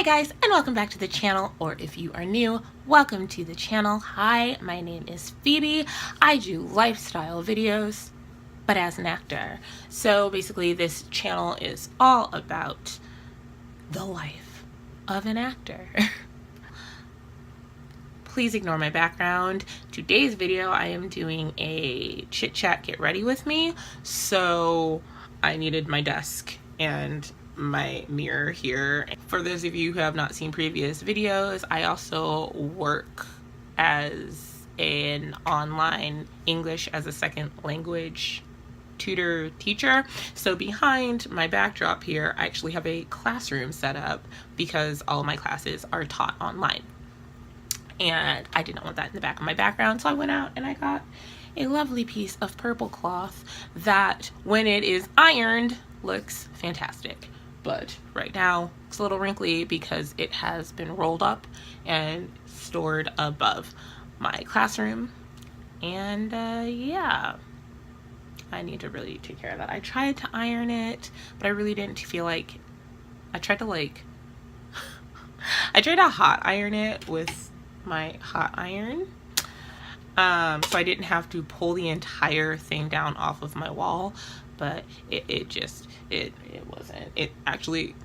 Hi guys, and welcome back to the channel, or if you are new, welcome to the channel. Hi, my name is Phoebe. I do lifestyle videos, but as an actor. So basically this channel is all about the life of an actor. Please ignore my background. Today's video, I am doing a chit chat get ready with me. So I needed my desk and my mirror here. For those of you who have not seen previous videos, I also work as an online English as a second language tutor teacher. So behind my backdrop here, I actually have a classroom set up because all of my classes are taught online. And I did not want that in the back of my background, so I went out and I got a lovely piece of purple cloth that, when it is ironed, looks fantastic. But right now it's a little wrinkly because it has been rolled up and stored above my classroom. And yeah, I need to really take care of that. I tried to iron it, but I really didn't feel like, I tried to hot iron it with my hot iron. So I didn't have to pull the entire thing down off of my wall, but it wasn't, it actually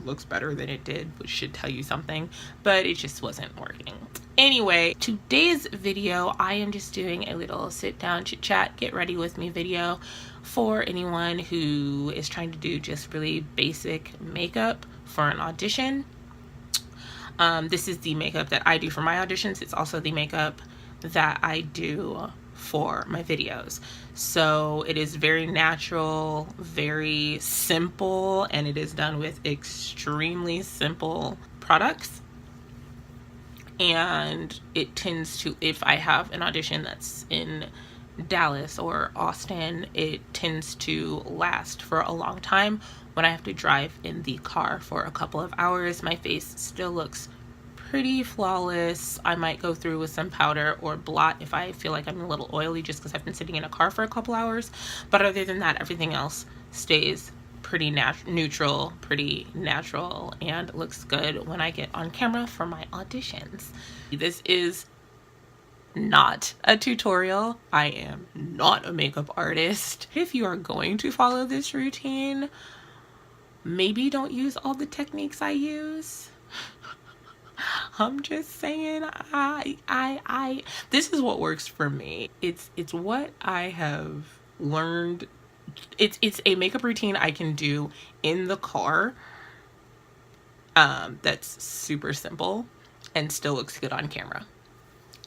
looks better than it did, which should tell you something, but it just wasn't working. Anyway, today's video, I am just doing a little sit down chit chat get ready with me video for anyone who is trying to do just really basic makeup for an audition. This is the makeup that I do for my auditions. It's also the makeup that I do for my videos. So it is very natural, very simple, and it is done with extremely simple products. And it tends to, if I have an audition that's in Dallas or Austin, it tends to last for a long time. When I have to drive in the car for a couple of hours, my face still looks pretty flawless. I might go through with some powder or blot if I feel like I'm a little oily, just because I've been sitting in a car for a couple hours. But other than that, everything else stays pretty neutral, pretty natural, and looks good when I get on camera for my auditions. This is not a tutorial. I am not a makeup artist. If you are going to follow this routine, maybe don't use all the techniques I use. I'm just saying, this is what works for me. It's what I have learned. It's a makeup routine I can do in the car, that's super simple and still looks good on camera.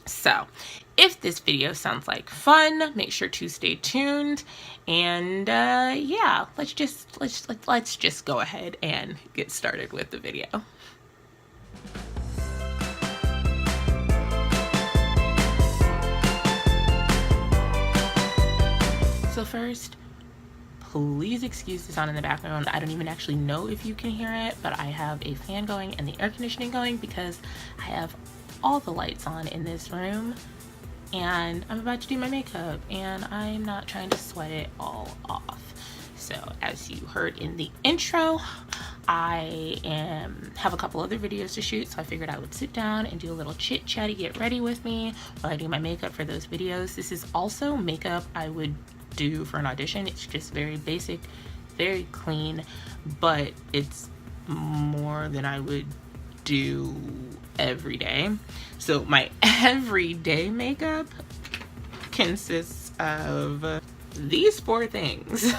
So if this video sounds like fun, make sure to stay tuned. And yeah, let's just go ahead and get started with the video. So first, please excuse the sound in the background. I don't even actually know if you can hear it, but I have a fan going and the air conditioning going because I have all the lights on in this room and I'm about to do my makeup and I'm not trying to sweat it all off. So as you heard in the intro, I have a couple other videos to shoot, so I figured I would sit down and do a little chit chatty get ready with me while I do my makeup for those videos. This is also makeup I would do for an audition. It's just very basic, very clean, but it's more than I would do every day. So my everyday makeup consists of these four things.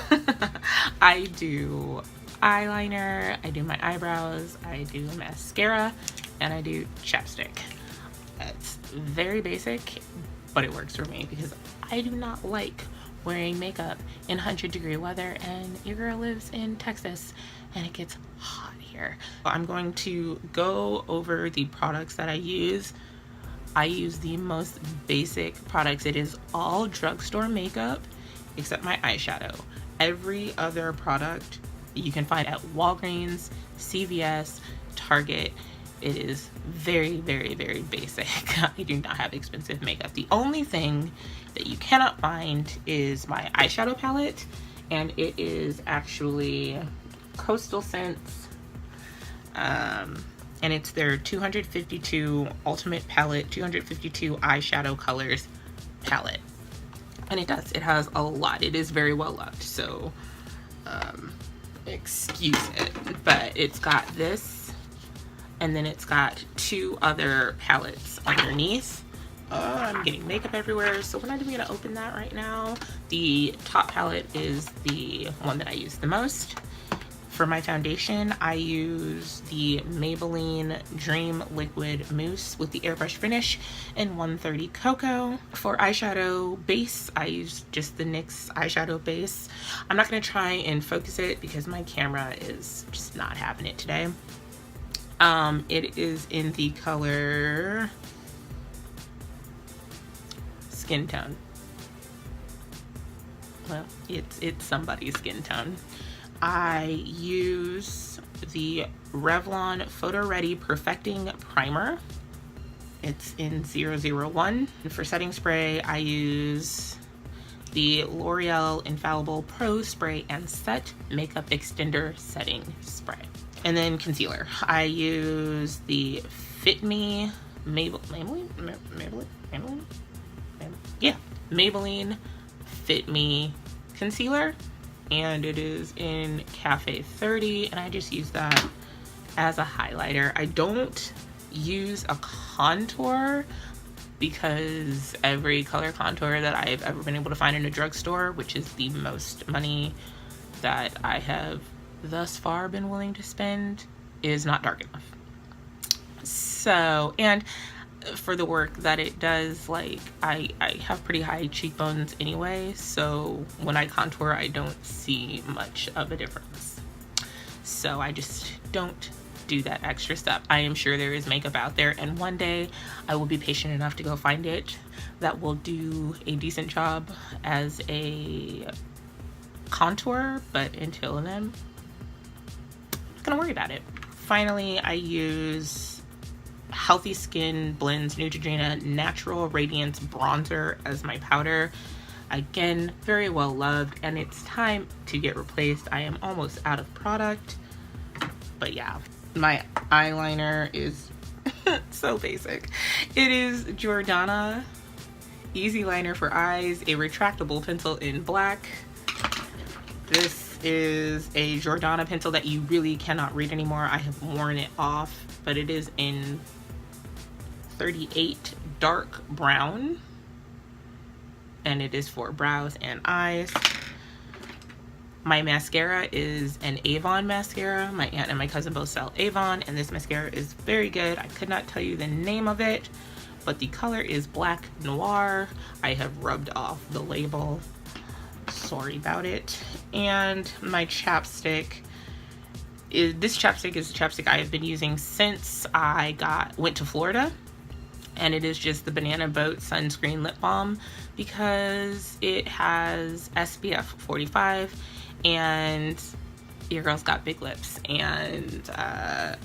I do eyeliner, I do my eyebrows, I do mascara, and I do chapstick. It's very basic, but it works for me because I do not like wearing makeup in 100-degree weather, and your girl lives in Texas and it gets hot here. I'm going to go over the products that I use. I use the most basic products. It is all drugstore makeup except my eyeshadow. Every other product you can find at Walgreens, CVS, Target. It is very, very, very basic. I do not have expensive makeup. The only thing that you cannot find is my eyeshadow palette, and it is actually Coastal Scents and it's their 252 Ultimate Palette 252 eyeshadow colors palette. And it has a lot. It is very well loved, so excuse it. But it's got this, and then it's got 2 other palettes underneath. I'm getting makeup everywhere, so we're not even gonna open that right now. The top palette is the one that I use the most. For my foundation, I use the Maybelline Dream Liquid Mousse with the airbrush finish in 130 Cocoa. For eyeshadow base, I use just the NYX eyeshadow base. I'm not gonna try and focus it because my camera is just not having it today. It is in the color Skin Tone. Well, it's somebody's skin tone. I use the Revlon Photo Ready Perfecting Primer. It's in 001. And for setting spray, I use the L'Oreal Infallible Pro Spray and Set Makeup Extender Setting Spray. And then concealer, I use the Fit Me Maybelline Fit Me concealer, and it is in Cafe 30, and I just use that as a highlighter. I don't use a contour because every color contour that I've ever been able to find in a drugstore, which is the most money that I have thus far been willing to spend, is not dark enough. So, and for the work that it does, like I have pretty high cheekbones anyway, so when I contour I don't see much of a difference, so I just don't do that extra step. I am sure there is makeup out there, and one day I will be patient enough to go find it that will do a decent job as a contour, but until then, I'm not gonna worry about it. Finally, I use Healthy Skin Blends Neutrogena Natural Radiance Bronzer as my powder. Again, very well loved, and it's time to get replaced. I am almost out of product, but yeah, my eyeliner is so basic. It is Jordana Easy Liner for Eyes, a retractable pencil in black. This is a Jordana pencil that you really cannot read anymore. I have worn it off, but it is in 38 dark brown, and it is for brows and eyes. My mascara is an Avon mascara. My aunt and my cousin both sell Avon, and this mascara is very good. I could not tell you the name of it, but the color is Black Noir. I have rubbed off the label. Sorry about it. And my chapstick is, this chapstick is a chapstick I have been using since I went to Florida, and it is just the Banana Boat Sunscreen Lip Balm because it has SPF 45, and your girl's got big lips, and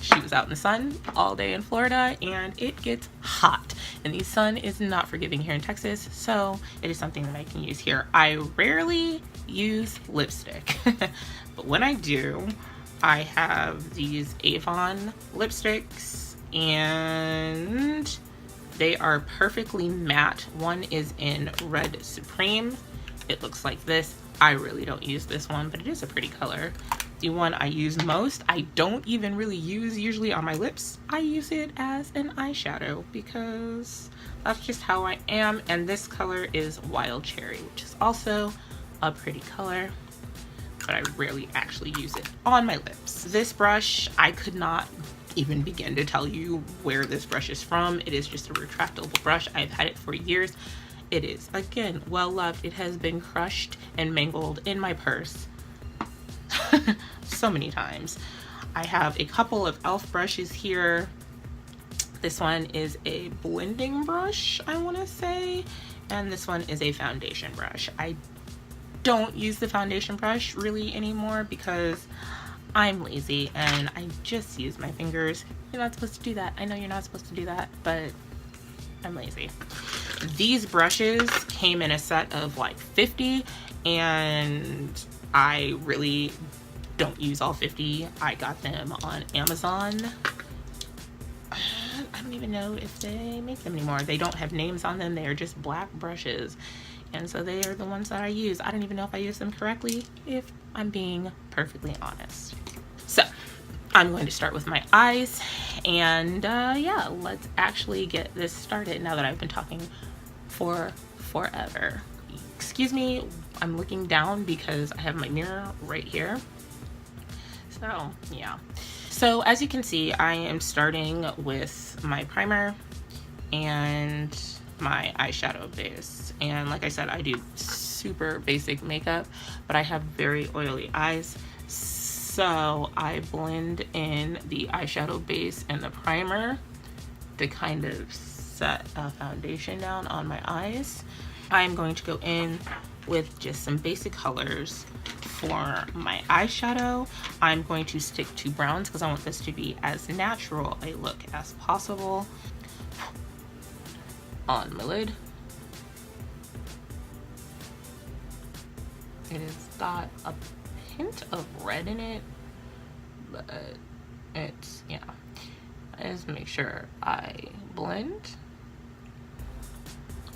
she was out in the sun all day in Florida, and it gets hot, and the sun is not forgiving here in Texas, so it is something that I can use here. I rarely use lipstick, but when I do, I have these Avon lipsticks, and they are perfectly matte. One is in Red Supreme. It looks like this. I really don't use this one, but it is a pretty color. The one I use most, I don't even really use usually on my lips. I use it as an eyeshadow because that's just how I am. And this color is Wild Cherry, which is also a pretty color, but I rarely actually use it on my lips. This brush, I could not even begin to tell you where this brush is from. It is just a retractable brush. I've had it for years. It is, again, well loved. It has been crushed and mangled in my purse so many times. I have a couple of e.l.f. brushes here. This one is a blending brush, I want to say, and this one is a foundation brush. I don't use the foundation brush really anymore because I'm lazy and I just use my fingers. You're not supposed to do that. I know you're not supposed to do that, but I'm lazy. These brushes came in a set of like 50, and I really don't use all 50. I got them on Amazon I don't even know if they make them anymore. They don't have names on them. They are just black brushes. And so they are the ones that I use. I don't even know if I use them correctly, if I'm being perfectly honest. So I'm going to start with my eyes, and yeah, let's actually get this started now that I've been talking for forever. Excuse me, I'm looking down because I have my mirror right here. So yeah. So as you can see, I am starting with my primer and my eyeshadow base. And like I said, I do super basic makeup, but I have very oily eyes. So I blend in the eyeshadow base and the primer to kind of set a foundation down on my eyes. I'm going to go in with just some basic colors. For my eyeshadow, I'm going to stick to browns because I want this to be as natural a look as possible. On my lid, it has got a hint of red in it, but it's, yeah, I just make sure I blend.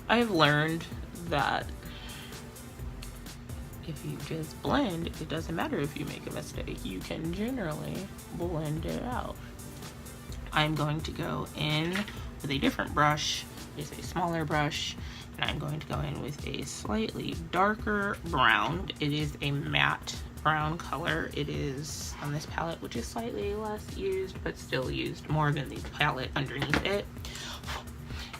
I've learned that if you just blend, it doesn't matter if you make a mistake. You can generally blend it out. I'm going to go in with a different brush, just a smaller brush, and I'm going to go in with a slightly darker brown. It is a matte brown color. It is on this palette, which is slightly less used, but still used more than the palette underneath it.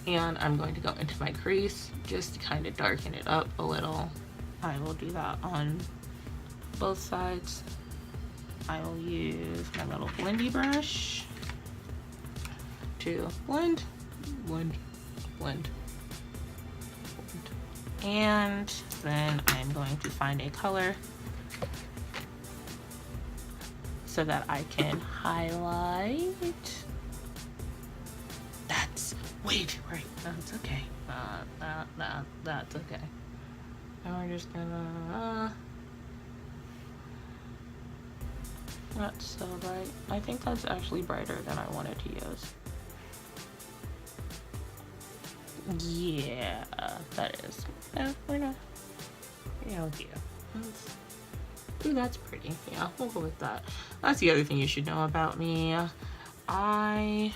And I'm going to go into my crease just to kind of darken it up a little. I will do that on both sides. I will use my little blendy brush to blend, blend, blend, blend. And then I'm going to find a color so that I can highlight. That's way too bright. That's okay. That's okay. And we're just gonna, not so bright. I think that's actually brighter than I wanted to use. Yeah, that is. No, we're not. Yeah, ooh, that's pretty. Yeah, we'll go with that. That's the other thing you should know about me. I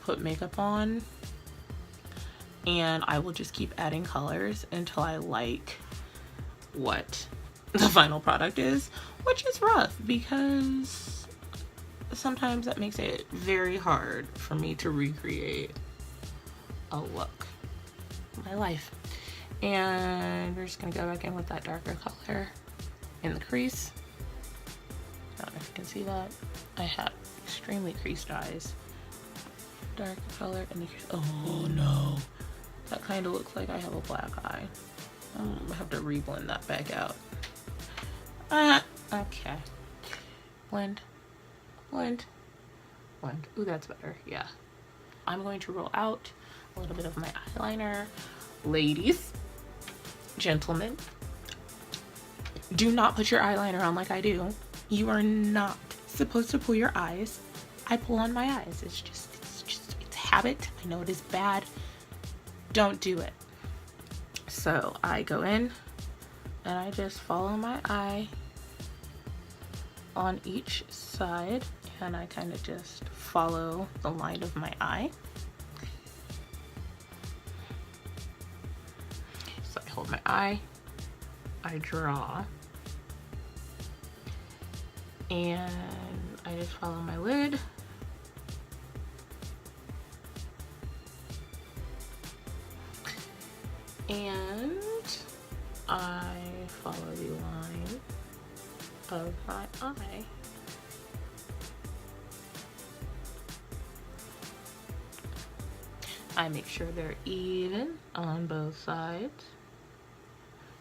put makeup on and I will just keep adding colors until I like what the final product is, which is rough because sometimes that makes it very hard for me to recreate a look in my life. And we're just gonna go back in with that darker color in the crease. I don't know if you can see that. I have extremely creased eyes. Darker color in the crease. Oh no. That kind of looks like I have a black eye. I have to re-blend that back out. Okay. Blend, blend, blend. Ooh, that's better, yeah. I'm going to roll out a little bit of my eyeliner. Ladies, gentlemen, do not put your eyeliner on like I do. You are not supposed to pull your eyes. I pull on my eyes. It's habit. I know it is bad. Don't do it. So I go in and I just follow my eye on each side, and I kind of just follow the line of my eye. So I hold my eye, I draw, and I just follow my lid. And I follow the line of my eye. I make sure they're even on both sides,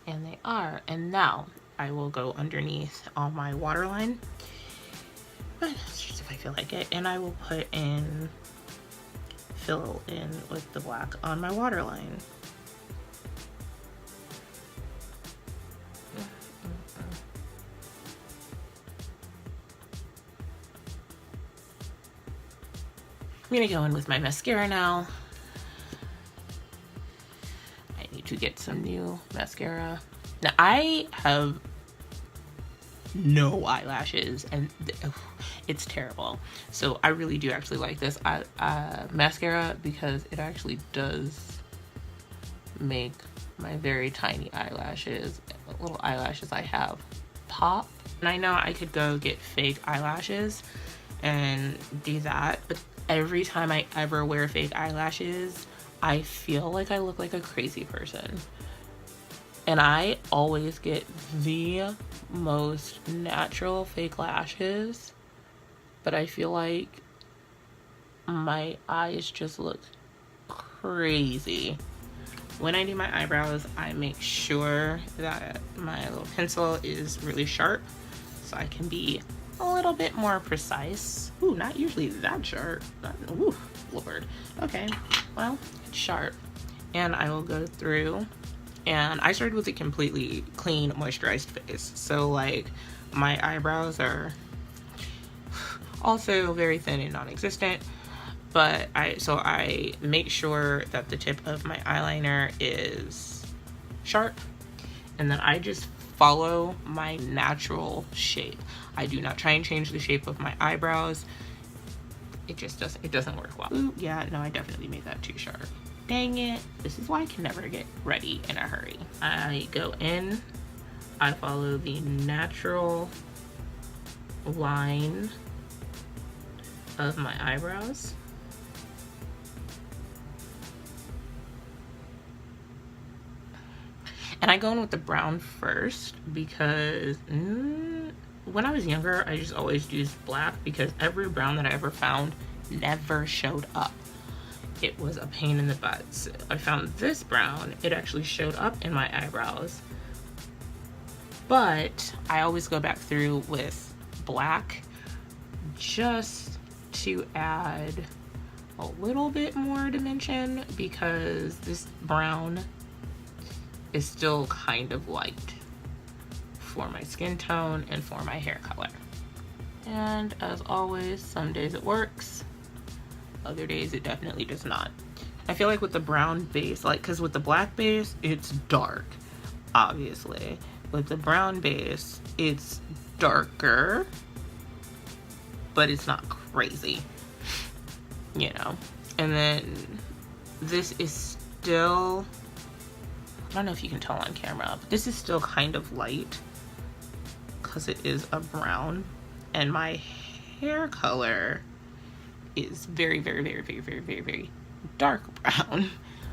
and they are. And now I will go underneath on my waterline, just if I feel like it, and I will fill in with the black on my waterline. gonna go in with my mascara now. I need to get some new mascara. Now I have no eyelashes and it's terrible. So I really do actually like this mascara because it actually does make my very tiny eyelashes, the little eyelashes I have, pop. And I know I could go get fake eyelashes and do that, but every time I ever wear fake eyelashes, I feel like I look like a crazy person. And I always get the most natural fake lashes, but I feel like my eyes just look crazy. When I do my eyebrows, I make sure that my little pencil is really sharp so I can be a little bit more precise. Ooh, not usually that sharp. Ooh, Lord. Okay, well, it's sharp. And I will go through, and I started with a completely clean, moisturized face. So like my eyebrows are also very thin and non-existent. But I make sure that the tip of my eyeliner is sharp, and then I just follow my natural shape. I do not try and change the shape of my eyebrows. It doesn't work well. Ooh, yeah, no, I definitely made that too sharp. Dang it. This is why I can never get ready in a hurry. I go in, I follow the natural line of my eyebrows. And I go in with the brown first because when I was younger, I just always used black because every brown that I ever found never showed up. It was a pain in the butt. So I found this brown, it actually showed up in my eyebrows. But I always go back through with black just to add a little bit more dimension because this brown is still kind of light for my skin tone and for my hair color. And as always, some days it works, other days it definitely does not. I feel like with the brown base, like, because with the black base, it's dark, obviously. With the brown base, it's darker, but it's not crazy, you know? And then this is still, I don't know if you can tell on camera, but this is still kind of light because it is a brown, and my hair color is very, very, very, very, very, very, very dark brown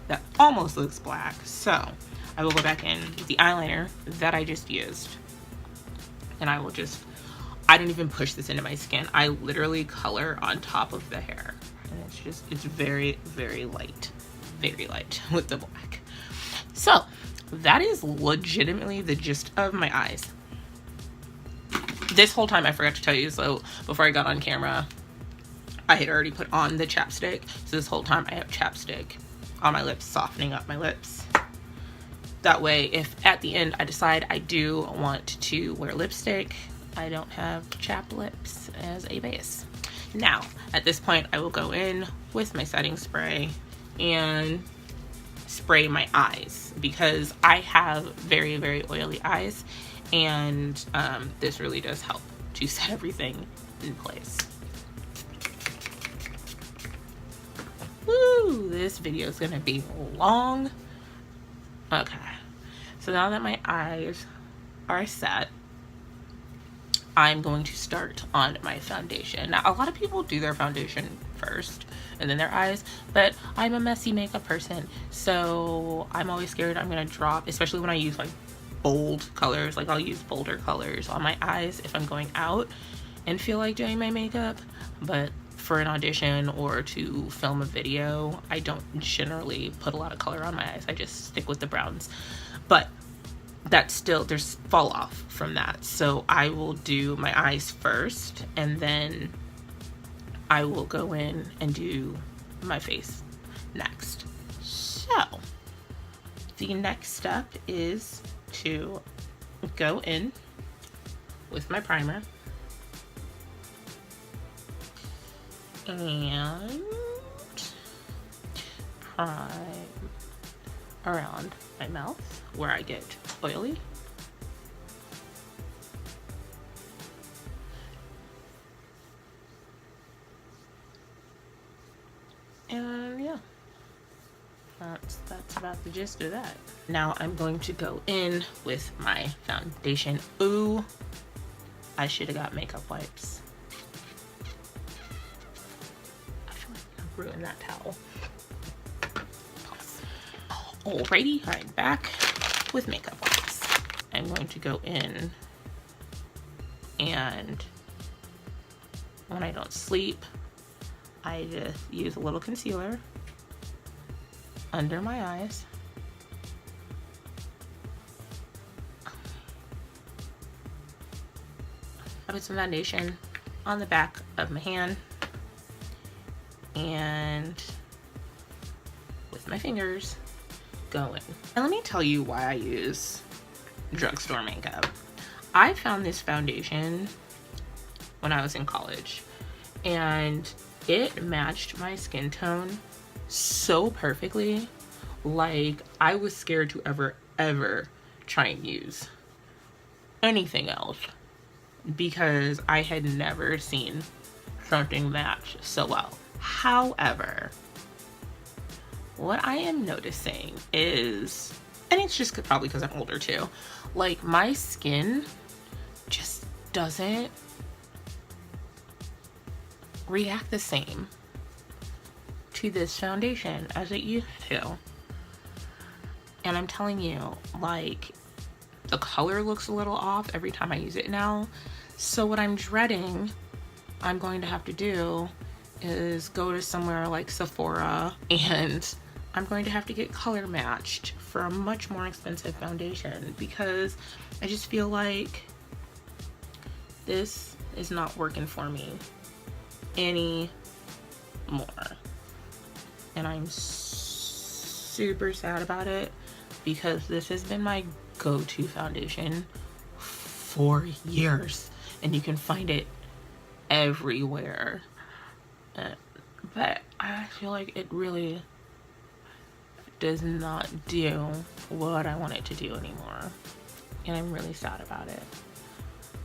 that almost looks black. So I will go back in with the eyeliner that I just used, and I don't even push this into my skin. I literally color on top of the hair, and it's very, very light with the black. So that is legitimately the gist of my eyes. This whole time I forgot to tell you, so before I got on camera, I had already put on the chapstick. So this whole time I have chapstick on my lips, softening up my lips. That way, if at the end I decide I do want to wear lipstick, I don't have chapped lips as a base. Now, at this point, I will go in with my setting spray and spray my eyes because I have very, very oily eyes, and this really does help to set everything in place. Woo, this video is gonna be long. Okay, so now that my eyes are set, I'm going to start on my foundation. Now, a lot of people do their foundation first and then their eyes, but I'm a messy makeup person, so I'm always scared I'm gonna drop, especially when I use like bold colors. Like I'll use bolder colors on my eyes if I'm going out and feel like doing my makeup, but for an audition or to film a video, I don't generally put a lot of color on my eyes. I just stick with the browns, but that's still, there's fall off from that. So I will do my eyes first, and then I will go in and do my face next. So the next step is to go in with my primer and around my mouth where I get oily. And yeah, that's about the gist of that. Now I'm going to go in with my foundation. Ooh, I should have got makeup wipes. I feel like I ruined that towel. Pause. Alrighty, I'm back with makeup wipes. I'm going to go in, and when I don't sleep, I just use a little concealer under my eyes. I put some foundation on the back of my hand, and with my fingers go in. And let me tell you why I use drugstore makeup. I found this foundation when I was in college, and it matched my skin tone so perfectly. Like, I was scared to ever try and use anything else because I had never seen something match so well. However, what I am noticing is, and it's just probably because I'm older too, like, my skin just doesn't react the same to this foundation as it used to. And I'm telling you, like, the color looks a little off every time I use it now. So what I'm dreading I'm going to have to do is go to somewhere like Sephora, and I'm going to have to get color matched for a much more expensive foundation, because I just feel like this is not working for me anymore. And I'm super sad about it, because this has been my go-to foundation for years, and you can find it everywhere. But I feel like it really does not do what I want it to do anymore, and I'm really sad about it.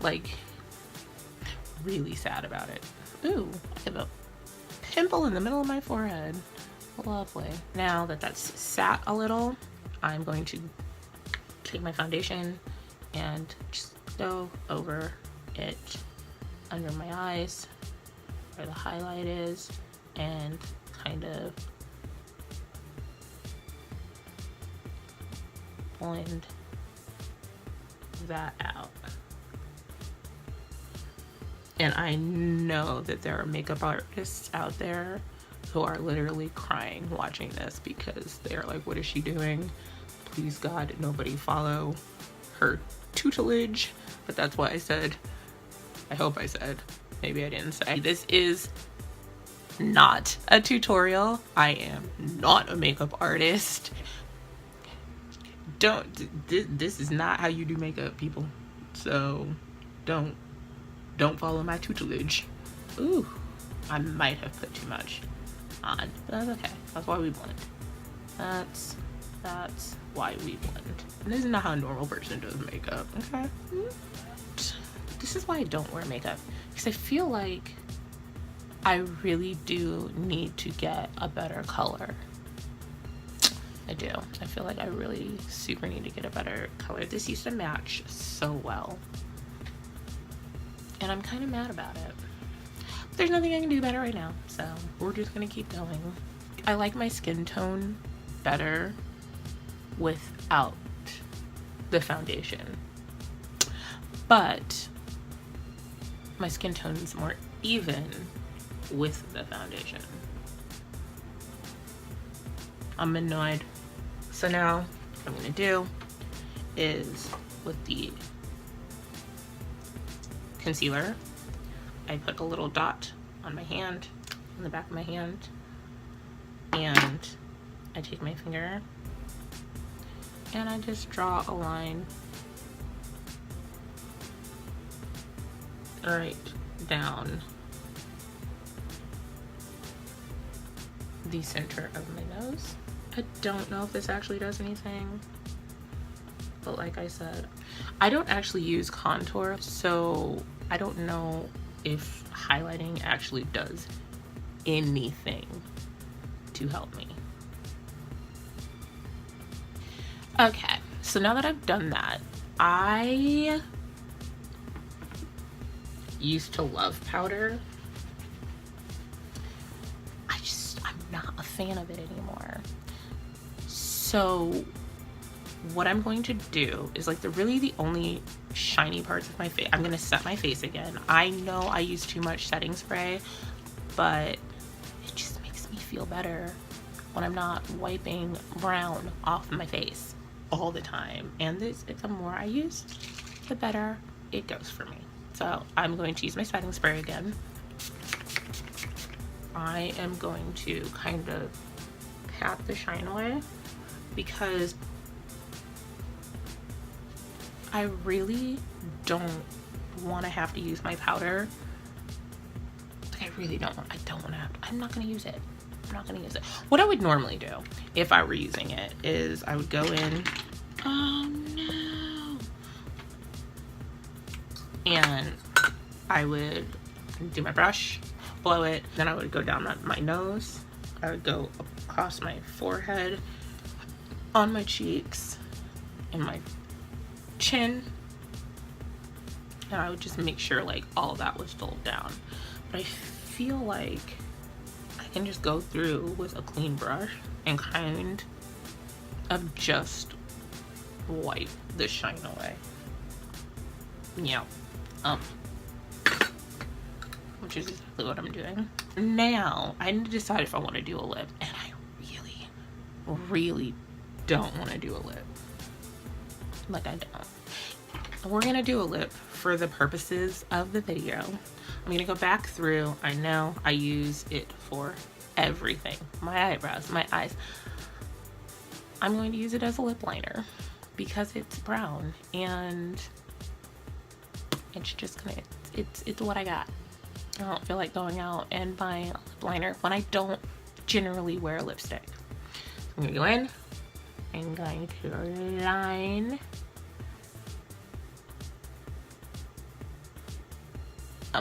Like, really sad about it. Ooh, I have a pimple in the middle of my forehead. Lovely. Now that that's sat a little, I'm going to take my foundation and just go over it under my eyes where the highlight is, and kind of blend that out. And I know that there are makeup artists out there who are literally crying watching this, because they're like, what is she doing? Please God, nobody follow her tutelage. But that's what I said. I hope I said. Maybe I didn't say. This is not a tutorial. I am not a makeup artist. This is not how you do makeup, people. So don't follow my tutelage. Ooh, I might have put too much on, but that's okay. That's why we blend. That's why we blend. And this is not how a normal person does makeup, okay? This is why I don't wear makeup, because I feel like I really do need to get a better color. I do. I feel like I really super need to get a better color. This used to match so well, and I'm kind of mad about it. But there's nothing I can do about it right now, so we're just gonna keep going. I like my skin tone better without the foundation, but my skin tone is more even with the foundation. I'm annoyed. So now what I'm gonna do is, with the concealer, I put a little dot on my hand, on the back of my hand, and I take my finger and I just draw a line right down the center of my nose. I don't know if this actually does anything, but like I said, I don't actually use contour, so I don't know if highlighting actually does anything to help me. Okay, so now that I've done that, I used to love powder. I'm not a fan of it anymore. So what I'm going to do is, like, the only shiny parts of my face, I'm gonna set my face again. I know I use too much setting spray, but it just makes me feel better when I'm not wiping brown off my face all the time. And the more I use, the better it goes for me. So I'm going to use my setting spray again. I am going to kind of pat the shine away because I really don't want to have to use my powder. Like, I don't want to have to. I'm not going to use it. I'm not going to use it. What I would normally do if I were using it is I would go in, oh no, and I would do my brush, blow it, then I would go down my nose, I would go across my forehead, on my cheeks, and my chin, and I would just make sure like all of that was filled down. But I feel like I can just go through with a clean brush and kind of just wipe the shine away. Yeah. Which is exactly what I'm doing. Now, I need to decide if I want to do a lip, and I really don't want to do a lip. Like, I don't. We're gonna do a lip for the purposes of the video. I'm gonna go back through. I know I use it for everything. My eyebrows, my eyes. I'm going to use it as a lip liner because it's brown and it's just gonna, it's what I got. I don't feel like going out and buying a lip liner when I don't generally wear lipstick. I'm gonna go in. I'm going to line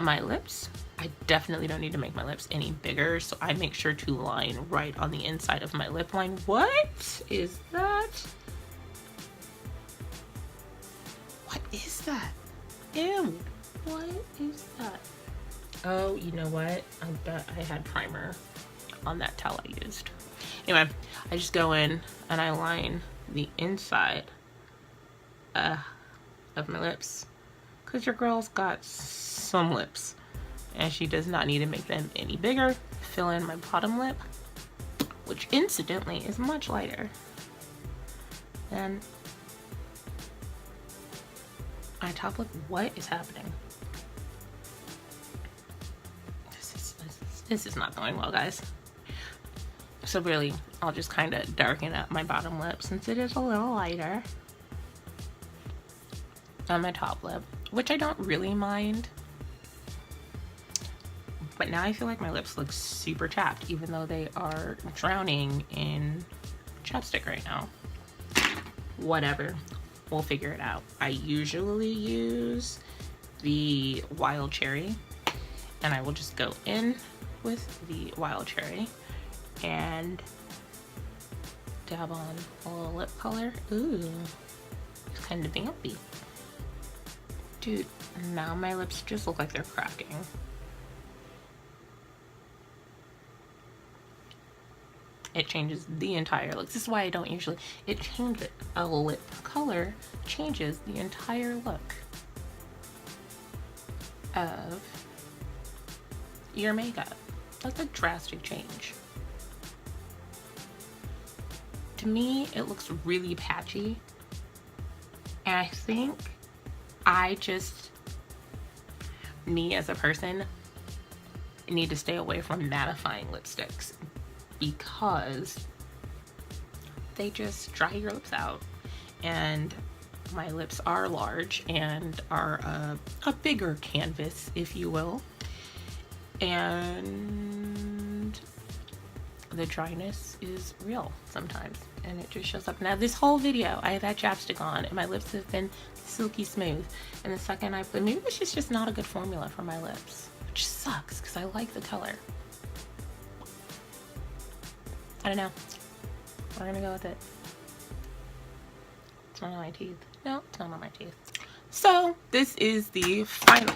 my lips. I definitely don't need to make my lips any bigger, so I make sure to line right on the inside of my lip line. What is that? What is that? Ew. What is that? Oh, you know what? I bet I had primer on that towel I used. Anyway, I just go in and I line the inside of my lips, because your girl's got some lips and she does not need to make them any bigger. Fill in my bottom lip, which incidentally is much lighter than my top lip. What is happening? This is not going well, guys. So really, I'll just kind of darken up my bottom lip since it is a little lighter on my top lip, which I don't really mind. But now I feel like my lips look super chapped, even though they are drowning in chapstick right now. Whatever, we'll figure it out. I usually use the Wild Cherry, and I will just go in with the Wild Cherry and dab on a little lip color. Ooh, it's kind of vampy. Dude, now my lips just look like they're cracking. It changes the entire look. This is why I don't usually, it changes, a lip color changes the entire look of your makeup. That's a drastic change. To me, it looks really patchy. And I think me as a person, need to stay away from mattifying lipsticks because they just dry your lips out. And my lips are large and are a bigger canvas, if you will. And the dryness is real sometimes, and it just shows up. Now this whole video I have had chapstick on and my lips have been silky smooth, and the second I put, maybe it's just not a good formula for my lips, which sucks because I like the color. I don't know, we're gonna go with it. It's not on my teeth. No, it's not on my teeth. So this is the final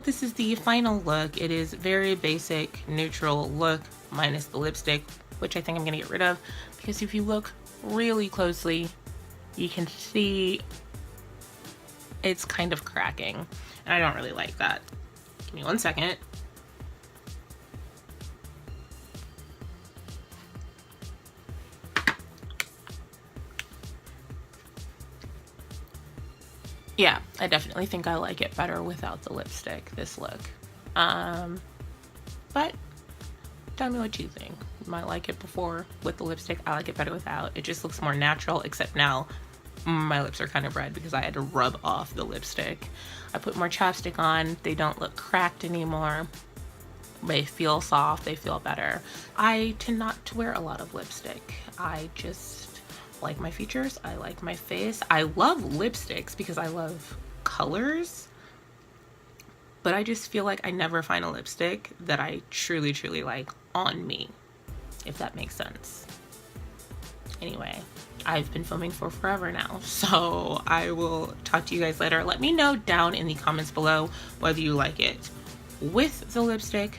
This is the final look. It is very basic, neutral look, minus the lipstick, which I think I'm gonna get rid of, because if you look really closely, you can see it's kind of cracking, and I don't really like that. Give me 1 second. Yeah, I definitely think I like it better without the lipstick, this look. But tell me what you think. You might like it before with the lipstick. I like it better without. It just looks more natural, except now my lips are kind of red because I had to rub off the lipstick. I put more chapstick on. They don't look cracked anymore. They feel soft. They feel better. I tend not to wear a lot of lipstick. I just like my features. I like my face. I love lipsticks because I love colors, but I just feel like I never find a lipstick that I truly like on me, if that makes sense. Anyway, I've been filming for forever now, so I will talk to you guys later. Let me know down in the comments below whether you like it with the lipstick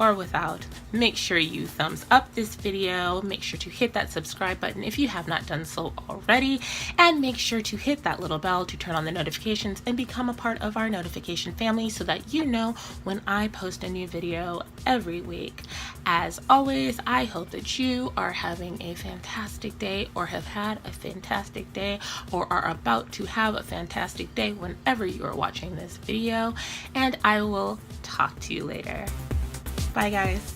or without. Make sure you thumbs up this video. Make sure to hit that subscribe button if you have not done so already, and make sure to hit that little bell to turn on the notifications and become a part of our notification family so that you know when I post a new video every week. As always, I hope that you are having a fantastic day, or have had a fantastic day, or are about to have a fantastic day whenever you are watching this video, and I will talk to you later. Bye guys.